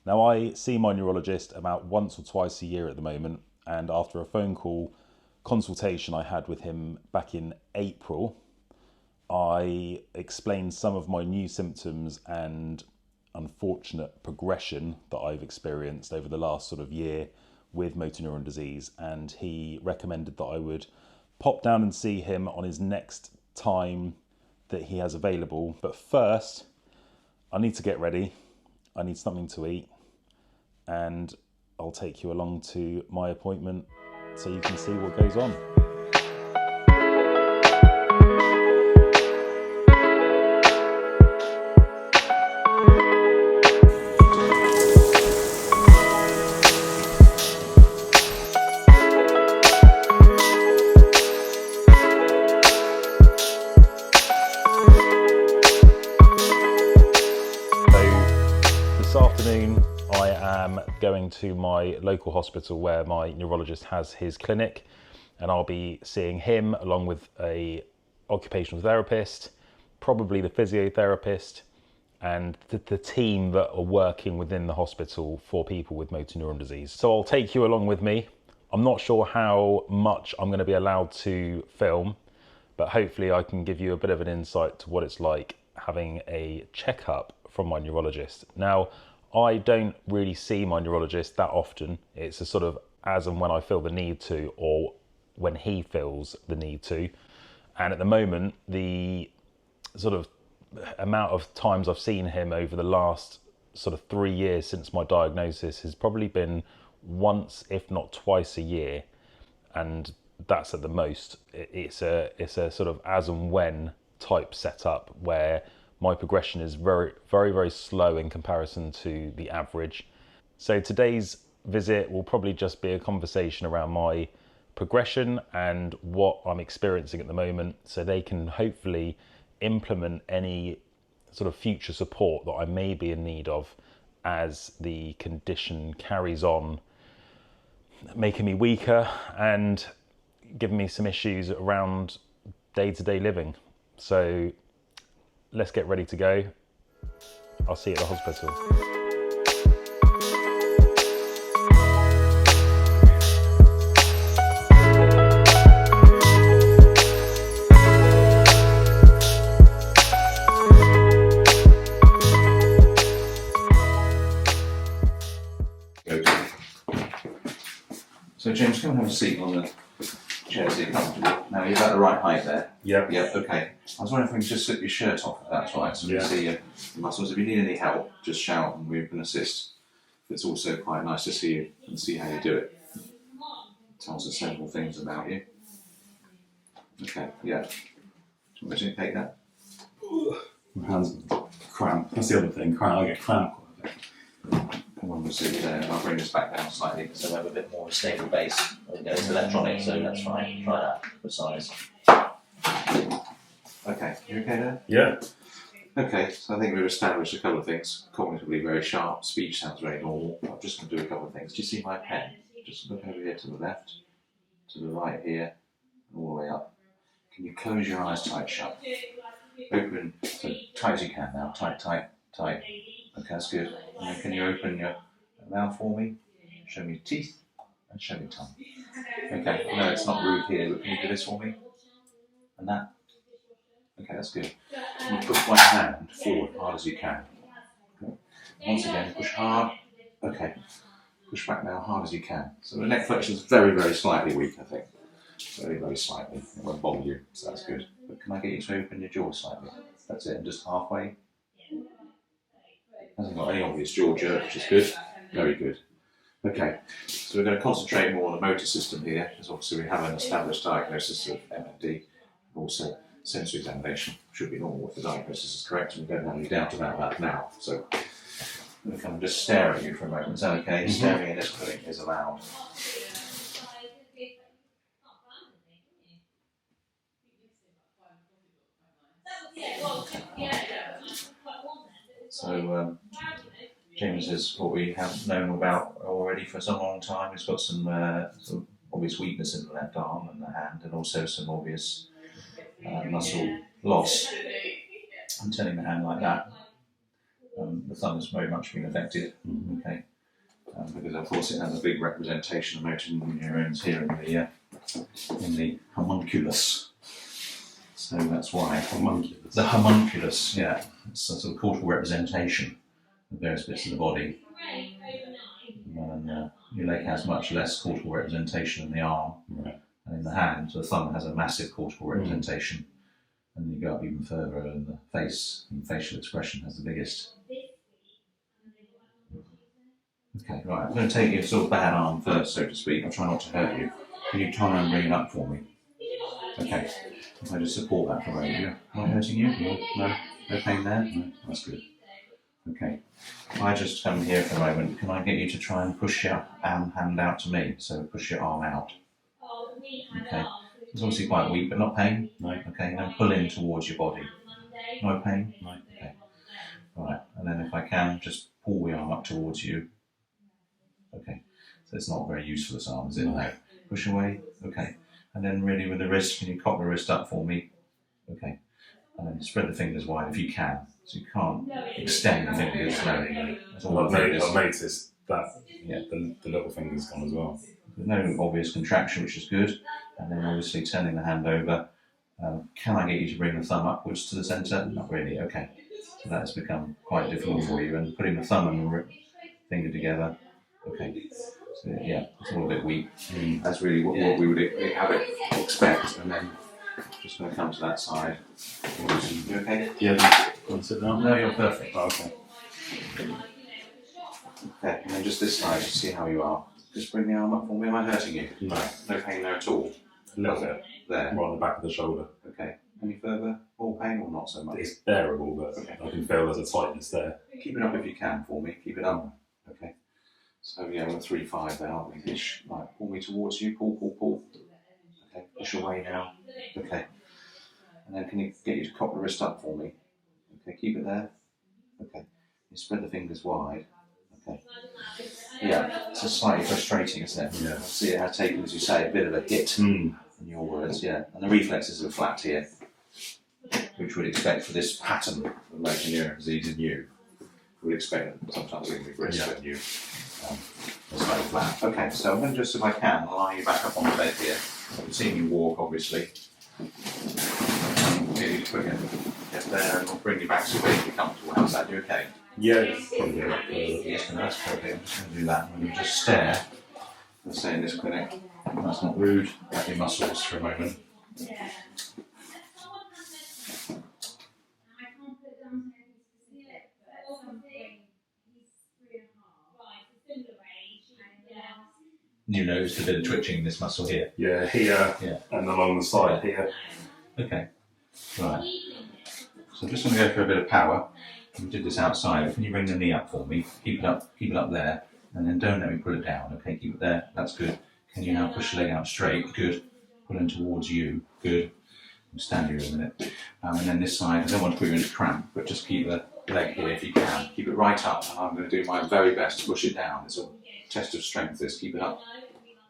Now, I see my neurologist about once or twice a year at the moment, and after a phone call consultation I had with him back in April, I explained some of my new symptoms and unfortunate progression that I've experienced over the last sort of year with motor neuron disease, and he recommended that I would pop down and see him on his next time that he has available. But first, I need to get ready. I need something to eat, and I'll take you along to my appointment so you can see what goes on. This afternoon I am going to my local hospital where my neurologist has his clinic, and I'll be seeing him along with a occupational therapist, probably the physiotherapist, and the team that are working within the hospital for people with motor neuron disease. So I'll take you along with me. I'm not sure how much I'm going to be allowed to film, but hopefully I can give you a bit of an insight to what it's like having a checkup from my neurologist. Now, I don't really see my neurologist that often. It's a sort of as and when I feel the need to, or when he feels the need to. And at the moment, the sort of amount of times I've seen him over the last sort of 3 years since my diagnosis has probably been once, if not twice a year. And that's at the most. It's a sort of as and when type setup where my progression is very slow in comparison to the average. So today's visit will probably just be a conversation around my progression and what I'm experiencing at the moment, so they can hopefully implement any sort of future support that I may be in need of as the condition carries on, making me weaker and giving me some issues around day-to-day living. So let's get ready to go. I'll see you at the hospital. So James, come and have a seat on the chair so you're comfortable. Now, you're about the right height there. Yep. Yep, okay. I was wondering if we can just slip your shirt off, if that's right, so we can see your muscles. If you need any help, just shout and we can assist. It's also quite nice to see you and see how you do it. Tells us several things about you. Okay, yeah. Do you want me to take that? My hands cramp. That's the other thing. I get cramp. Come on, we'll see there. I'll bring this back down slightly so we have a bit more of a stable base. There we go, it's electronic, so that's fine. Try that for size. Okay, you okay there? Yeah. Okay, so I think we've established a couple of things. Cognitively very sharp, speech sounds very normal. I'm just going to do a couple of things. Do you see my pen? Just look over here to the left, to the right here, and all the way up. Can you close your eyes tight shut? Open, so tight as you can now. Tight. Okay, that's good. And then can you open your mouth for me? Show me teeth and show me tongue. Okay, no, it's not rude here, but can you do this for me? And that? Okay, that's good. Can you push one hand forward hard as you can? Okay. Once again, push hard. Okay. Push back now, hard as you can. So the neck flexion is very slightly weak, I think. Very slightly. It won't bother you, so that's good. But can I get you to open your jaw slightly? That's it, and just halfway. Hasn't got any obvious jaw jerk, which is good. Very good. Okay, so we're going to concentrate more on the motor system here, because obviously we have an established diagnosis of MND, and also sensory examination should be normal if the diagnosis is correct, and we don't have any doubt about that now. So I'm going to come and just stare at you for a moment. Is that okay? Staring in this clinic is allowed. So James is what we have known about already for some long time. He's got some obvious weakness in the left arm and the hand, and also some obvious muscle loss. I'm turning the hand like that. the thumb has very much been affected. Okay, because of course it has a big representation of motor neurons here in the homunculus. So that's why Homunculus. the homunculus, yeah, it's a sort of cortical representation of various bits of the body. And your leg has much less cortical representation than the arm, Right. and in the hand, the thumb has a massive cortical representation. And then you go up even further, and the face and facial expression has the biggest. Okay, right, I'm going to take your sort of bad arm first, so to speak. I'll try not to hurt you. Can you try and bring it up for me? Okay, if I just support that for a moment. Am I hurting you? No? No pain there? No? That's good. Okay, if I just come here for a moment, can I get you to try and push your hand out to me? So push your arm out. Okay, it's obviously quite weak, but not pain. No. Okay, now pull in towards your body. No pain? No. Okay. Right, and then if I can, just pull the arm up towards you. Okay, so it's not very useful, this arm, is it? No. Push away. Okay, and then really with the wrist, can you cock the wrist up for me? Okay, and then spread the fingers wide if you can. So you can't extend the fingers slowly. That's all I've noticed that Yeah. the little finger's gone as well. There's no obvious contraction, which is good. And then obviously turning the hand over. Can I get you to bring the thumb upwards to the centre? Not really. Okay, so that has become quite difficult for you. And putting the thumb and the finger together. Okay, so yeah, it's all a bit weak. That's really what we would expect. And then just going to come to that side. You okay? Yeah. Want to sit down? No, you're perfect. Oh, okay. Okay, and then just this side to see how you are. Just bring the arm up for me. Am I hurting you? No. No pain there at all? A little bit. There. Right on the back of the shoulder. Okay. Any further? More pain or not so much? It's bearable, but Okay. I can feel there's a tightness there. Keep it up if you can for me. Keep it up. Okay. So yeah, we're 3-5 there, aren't we? Ish. Right, pull me towards you. Pull. Okay, push away now. Okay. And then can you get you to cock the wrist up for me? Okay, keep it there. Okay. You spread the fingers wide. Okay. Yeah, it's just slightly frustrating, isn't it? Yeah. See, it has taken, as you say, a bit of a hit in your words, yeah. And the reflexes are flat here, which we'd expect for this pattern of motor neuron disease in you. We'd expect that sometimes in the wrist when you are slightly flat. Okay, so I'm going to just, if I can, lie you back up on the bed here. I've seen you walk, obviously. Get you to put your head there and I'll bring you back so you can be comfortable. How's that? You okay? Yeah. Probably Yes, and that's perfect. I'm just going to do that. And you just stare. Let's say in this clinic, that's not rude. At your muscles for a moment. You noticed a bit of twitching in this muscle here. Yeah, here and along the side here. Okay. Right. So I'm just going to go for a bit of power. We did this outside. Can you bring the knee up for me? Keep it up there. And then don't let me pull it down. Okay, keep it there. That's good. Can you now push the leg out straight? Good. Pull in towards you. Good. Stand here a minute. And then this side, I don't want to put you into cramp, but just keep the leg here if you can. Keep it right up, and I'm going to do my very best to push it down. It's a test of strength, this. Keep it up.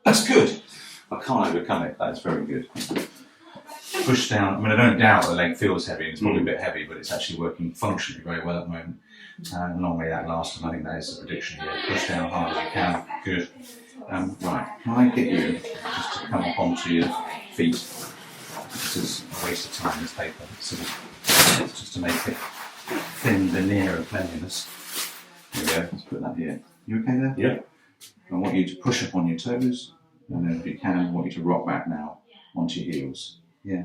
That's good. I can't overcome it. That's very good. Push down. I mean, I don't doubt the leg feels heavy. It's probably a bit heavy, but it's actually working functionally very well at the moment. And long may that last, and I think that is the prediction here. Push down hard as you can. Good. Right. Can I get you just to come up onto your feet? This is a waste of time, this paper. It's just to make it thin veneer of cleanliness. There we go. Let's put that here. You okay there? Yeah. I want you to push up on your toes, and then if you can, I want you to rock back now onto your heels. Yeah.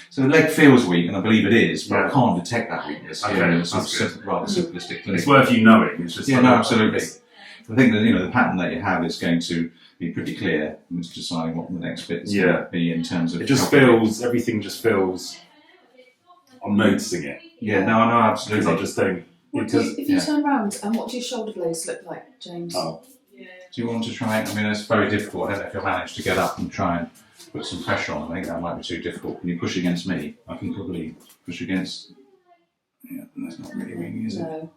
So the leg feels weak, and I believe it is, but I can't detect that weakness here in a sort of rather simplistic clinic. It's worth you knowing. It's just absolutely. I think that the pattern that you have is going to be pretty clear, and it's deciding what the next bit is going to be in terms of. It just feels. Everything just feels. I'm noticing it. Yeah. No, absolutely. Because I just don't. If you turn around, what do your shoulder blades look like, James? Oh. Do you want to try it? I mean, it's very difficult. I don't know if you'll manage to get up and try and put some pressure on. I think that might be too difficult. Can you push against me? I can probably push against. Yeah, that's not really ringing, is it? No.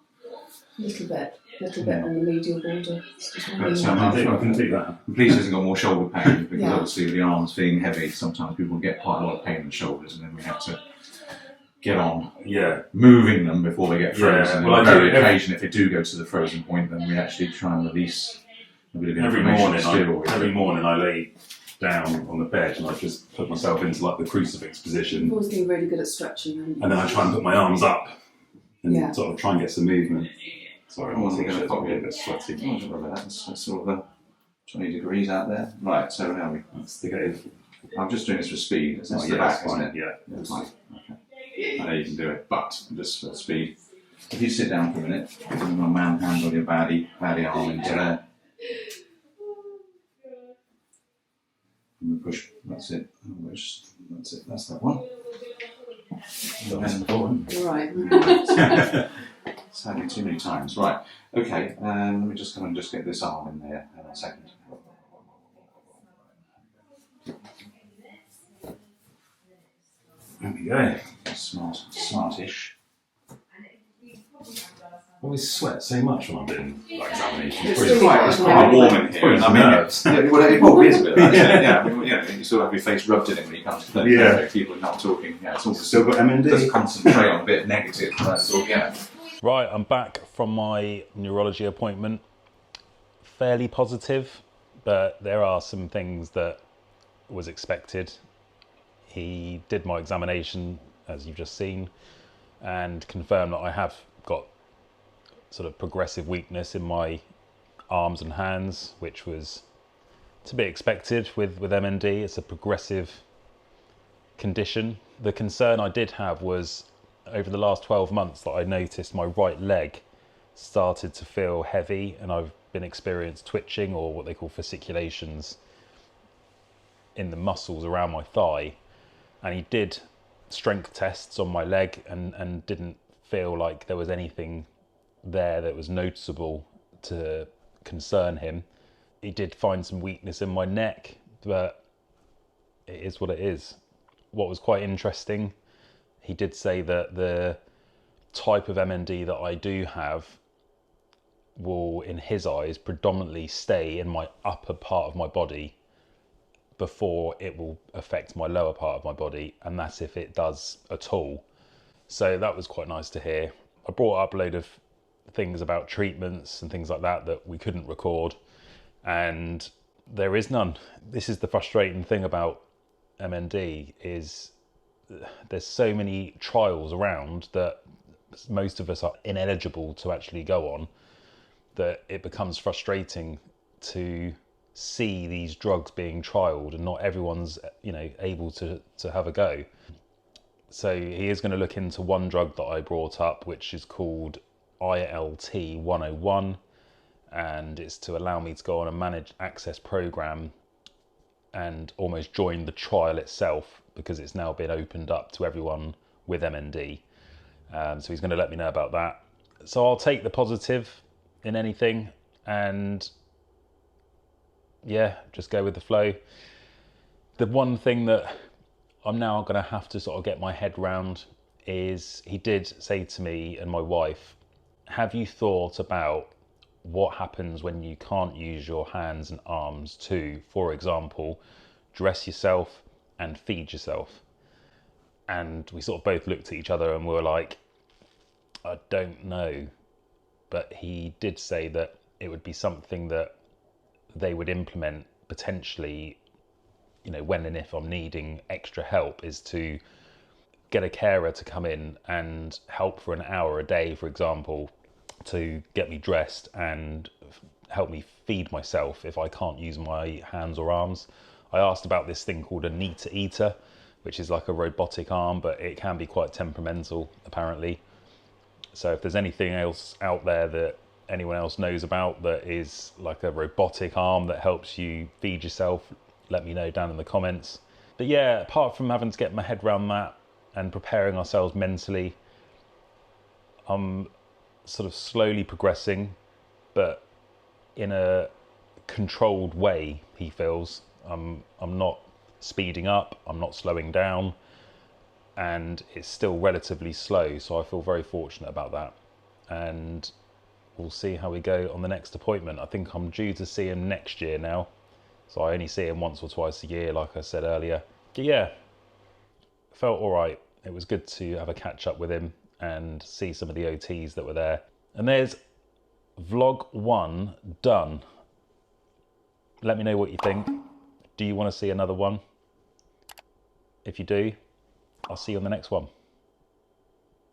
A little bit on the medial border. I can do that. Please hasn't got more shoulder pain because obviously with the arms being heavy, sometimes people get quite a lot of pain in the shoulders, and then we have to get on Yeah. moving them before they get frozen. Yeah, well, On I do very every- occasion, if they do go to the frozen point, then we actually try and release a bit of information Every morning I lay down on the bed and I just put myself into like the crucifix You've position, always been really good at stretching, haven't you? and then I try and put my arms up and Yeah. sort of try and get some movement. Sorry, Oh, I'm you're gonna probably a bit sweaty. Oh, don't worry about that. It's sort of 20 degrees out there. Right, so now That's the game. I'm just doing this for speed. It's the Yeah, back, that's isn't fine. it? Yeah. That's fine. Okay. I know you can do it, but just for speed. If you sit down for a minute, put my man hand on your baddie arm into there. And push. That's it. Almost. That's it. That's that one. That's important. You're right. Sadly, too many times. Right. Okay. Let me just come and just get this arm in there. Hang on a second. There we go. Smartish. I always sweat so much when I'm doing like examinations. It's It's quite warm in here. And I mean, nerves. yeah, well, it probably is a bit. Actually. Yeah, I mean, you sort of have your face rubbed in it when you come to the Yeah. people not talking. Yeah, it's all Still got MND. just concentrate on a bit negative. That's all. Yeah. Right, I'm back from my neurology appointment. Fairly positive, but there are some things that was expected. He did my examination, as you've just seen, and confirmed that I have got sort of progressive weakness in my arms and hands, which was to be expected with MND. It's a progressive condition. The concern I did have was over the last 12 months that I noticed my right leg started to feel heavy, and I've been experienced twitching, or what they call fasciculations, in the muscles around my thigh. And he did strength tests on my leg and didn't feel like there was anything there that was noticeable to concern him. He did find some weakness in my neck, but it is what it is. What was quite interesting, he did say that the type of MND that I do have will, in his eyes, predominantly stay in my upper part of my body before it will affect my lower part of my body, and that's if it does at all. So that was quite nice to hear. I brought up a load of things about treatments and things like that that we couldn't record, and there is none. This is the frustrating thing about MND, is there's so many trials around that most of us are ineligible to actually go on, that it becomes frustrating to see these drugs being trialed and not everyone's able to have a go. So he is going to look into one drug that I brought up, which is called ILT 101, and it's to allow me to go on a managed access program and almost join the trial itself, because it's now been opened up to everyone with MND. So he's going to let me know about that. So I'll take the positive in anything and just go with the flow. The one thing that I'm now going to have to sort of get my head round is, he did say to me and my wife, have you thought about what happens when you can't use your hands and arms to, for example, dress yourself and feed yourself? And we sort of both looked at each other and we were like, I don't know. But he did say that it would be something that they would implement potentially, when and if I'm needing extra help, is to get a carer to come in and help for an hour a day, for example, to get me dressed and help me feed myself if I can't use my hands or arms. I asked about this thing called a knee-to-eater, which is like a robotic arm, but it can be quite temperamental, apparently. So if there's anything else out there that anyone else knows about that is like a robotic arm that helps you feed yourself, let me know down in the comments. But yeah, apart from having to get my head around that and preparing ourselves mentally, I'm sort of slowly progressing, but in a controlled way, he feels. I'm not speeding up, I'm not slowing down, and it's still relatively slow, so I feel very fortunate about that. And we'll see how we go on the next appointment. I think I'm due to see him next year now, so I only see him once or twice a year, like I said earlier. But yeah, felt all right. It was good to have a catch up with him and see some of the OTs that were there. And there's vlog 1 done. Let me know what you think. Do you want to see another one? If you do, I'll see you on the next one.